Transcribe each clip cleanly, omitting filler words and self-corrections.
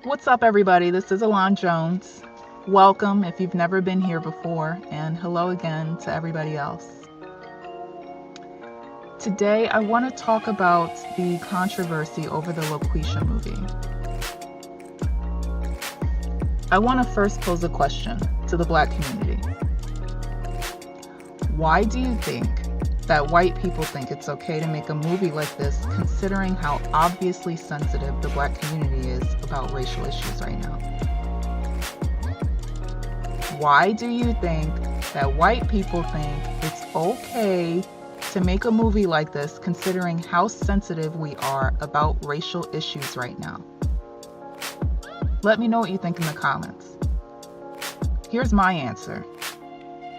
What's up, everybody? This is Alon Jones. Welcome if you've never been here before, and hello again to everybody else. Today, I want to talk about the controversy over the Loqueesha movie. I want to first pose a question to the Black community. Why do you think that white people think it's okay to make a movie like this, considering how obviously sensitive the Black community is about racial issues right now? Why do you think that white people think it's okay to make a movie like this, considering how sensitive we are about racial issues right now? Let me know what you think in the comments. Here's my answer.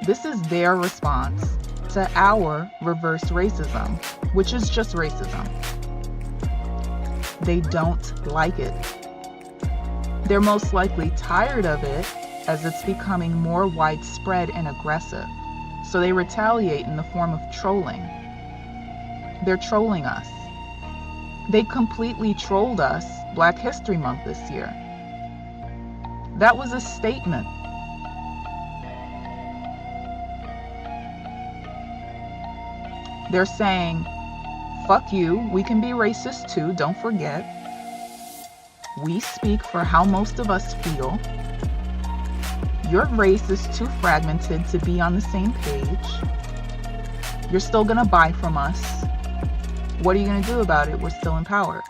This is their response to our reverse racism, which is just racism. They don't like it. They're most likely tired of it as it's becoming more widespread and aggressive. So they retaliate in the form of trolling. They're trolling us. They completely trolled us Black History Month this year. That was a statement. They're saying, fuck you, we can be racist too, don't forget. We speak for how most of us feel. Your race is too fragmented to be on the same page. You're still gonna buy from us. What are you gonna do about it? We're still in power.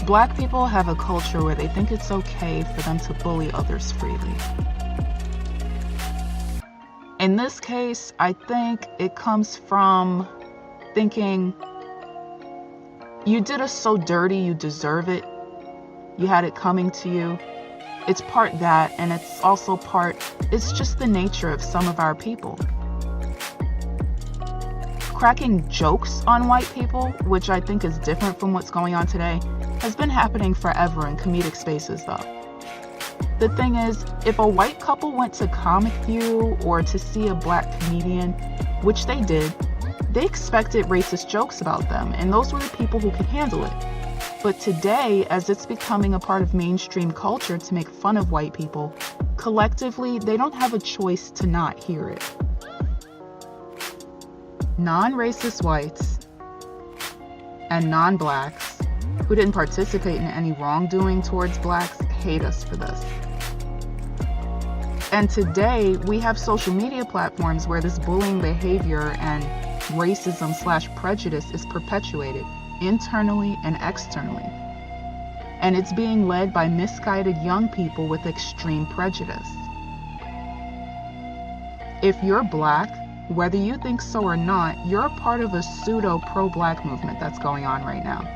Black people have a culture where they think it's okay for them to bully others freely. In this case, I think it comes from thinking, you did us so dirty, you deserve it. You had it coming to you. It's part that, and it's also part, it's just the nature of some of our people. Cracking jokes on white people, which I think is different from what's going on today, has been happening forever in comedic spaces though. The thing is, if a white couple went to Comic View or to see a Black comedian, which they did, they expected racist jokes about them, and those were the people who could handle it. But today, as it's becoming a part of mainstream culture to make fun of white people, collectively, they don't have a choice to not hear it. Non-racist whites and non-Blacks who didn't participate in any wrongdoing towards Blacks hate us for this. And today, we have social media platforms where this bullying behavior and racism/prejudice is perpetuated internally and externally. And it's being led by misguided young people with extreme prejudice. If you're Black, whether you think so or not, you're a part of a pseudo pro-Black movement that's going on right now.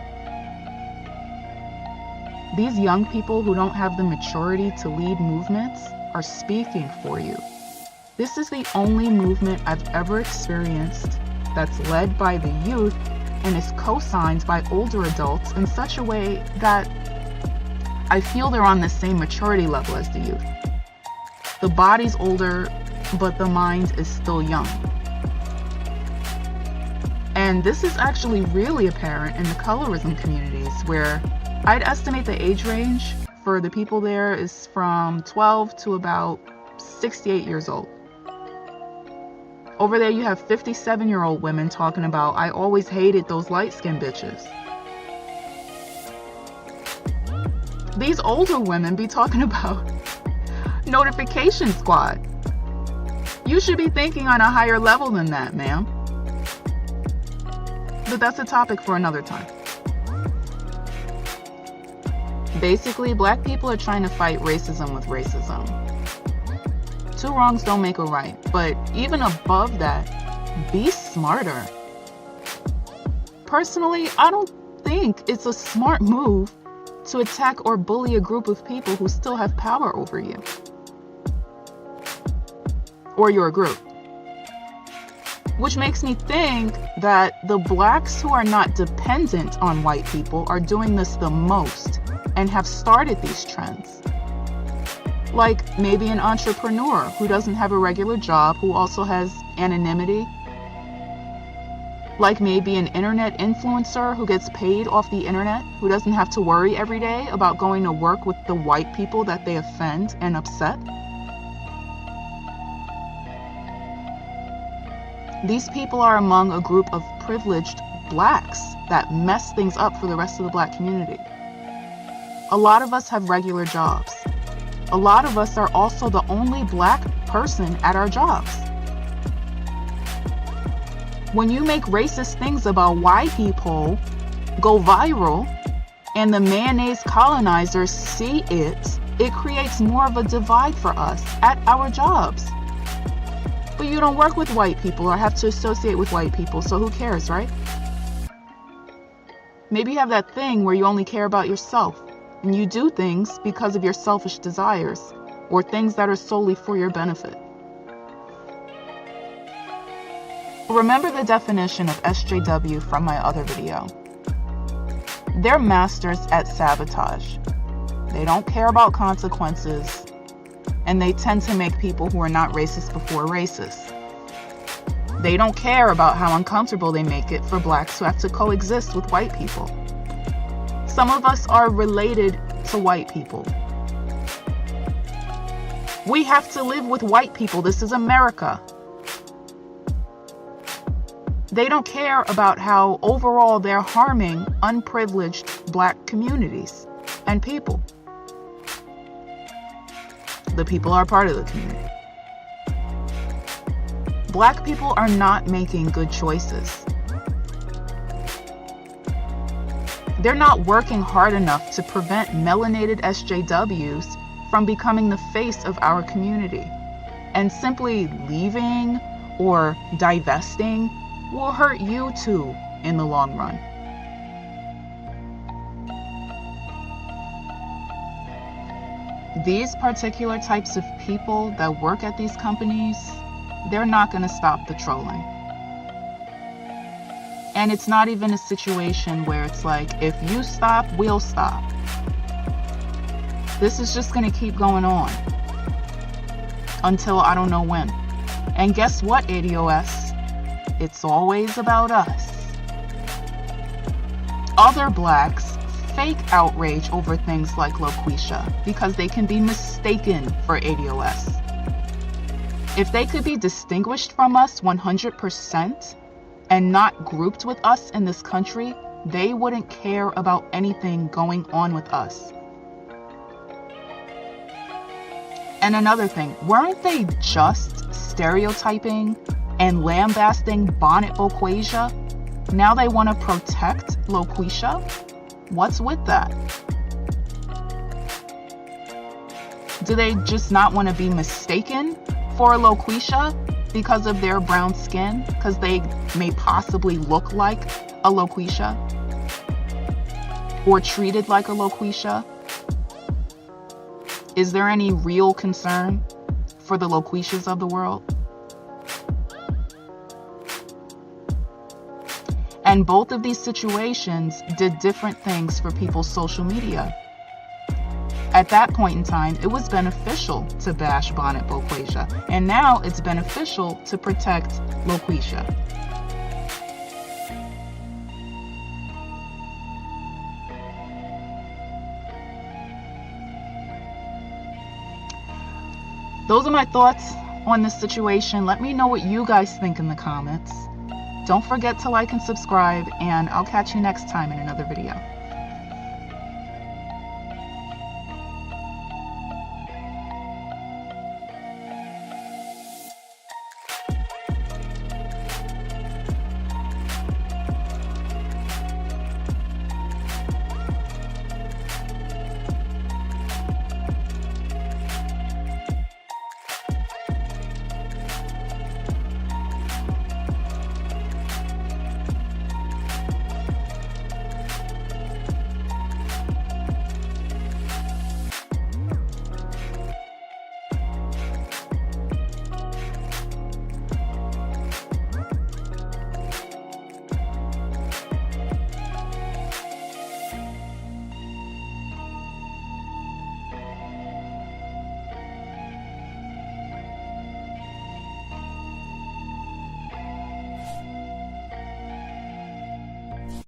These young people who don't have the maturity to lead movements are speaking for you. This is the only movement I've ever experienced that's led by the youth and is co-signed by older adults in such a way that I feel they're on the same maturity level as the youth. The body's older, but the mind is still young. And this is actually really apparent in the colorism communities, where I'd estimate the age range for the people there is from 12 to about 68 years old. Over there you have 57-year-old women talking about, I always hated those light-skinned bitches. These older women be talking about notification squad. You should be thinking on a higher level than that, ma'am. But that's a topic for another time. Basically, Black people are trying to fight racism with racism. Two wrongs don't make a right, but even above that, be smarter. Personally, I don't think it's a smart move to attack or bully a group of people who still have power over you. Or your group. Which makes me think that the Blacks who are not dependent on white people are doing this the most and have started these trends. Like maybe an entrepreneur who doesn't have a regular job, who also has anonymity, Like maybe an internet influencer who gets paid off the internet, who doesn't have to worry every day about going to work with the white people that they offend and upset. These people are among a group of privileged blacks that mess things up for the rest of the black community. A lot of us have regular jobs. A lot of us are also the only black person at our jobs. When you make racist things about white people go viral and the mayonnaise colonizers see it, it creates more of a divide for us at our jobs. But you don't work with white people or have to associate with white people, so who cares, right? Maybe you have that thing where you only care about yourself and you do things because of your selfish desires or things that are solely for your benefit. Remember the definition of SJW from my other video. They're masters at sabotage. They don't care about consequences, and they tend to make people who are not racist before racist. They don't care about how uncomfortable they make it for blacks who have to coexist with white people. Some of us are related to white people. We have to live with white people. This is America. They don't care about how overall they're harming unprivileged black communities and people. The people are part of the community. Black people are not making good choices. They're not working hard enough to prevent melanated SJWs from becoming the face of our community. And simply leaving or divesting will hurt you too in the long run. These particular types of people that work at these companies, they're not going to stop the trolling. And it's not even a situation where it's like, if you stop, we'll stop. This is just going to keep going on until I don't know when. And guess what, ADOS? It's always about us. Other blacks fake outrage over things like Loqueesha because they can be mistaken for ADOS. If they could be distinguished from us 100% and not grouped with us in this country, they wouldn't care about anything going on with us. And another thing, weren't they just stereotyping and lambasting Bonnet Loqueesha? Now they want to protect Loqueesha? What's with that? Do they just not want to be mistaken for Loqueesha because of their brown skin? Because they may possibly look like a Loqueesha? Or treated like a Loqueesha? Is there any real concern for the Loqueeshas of the world? And both of these situations did different things for people's social media. At that point in time, it was beneficial to bash Bonnet Loqueesha, and now it's beneficial to protect Loqueesha. Those are my thoughts on this situation. Let me know what you guys think in the comments. Don't forget to like and subscribe, and I'll catch you next time in another video.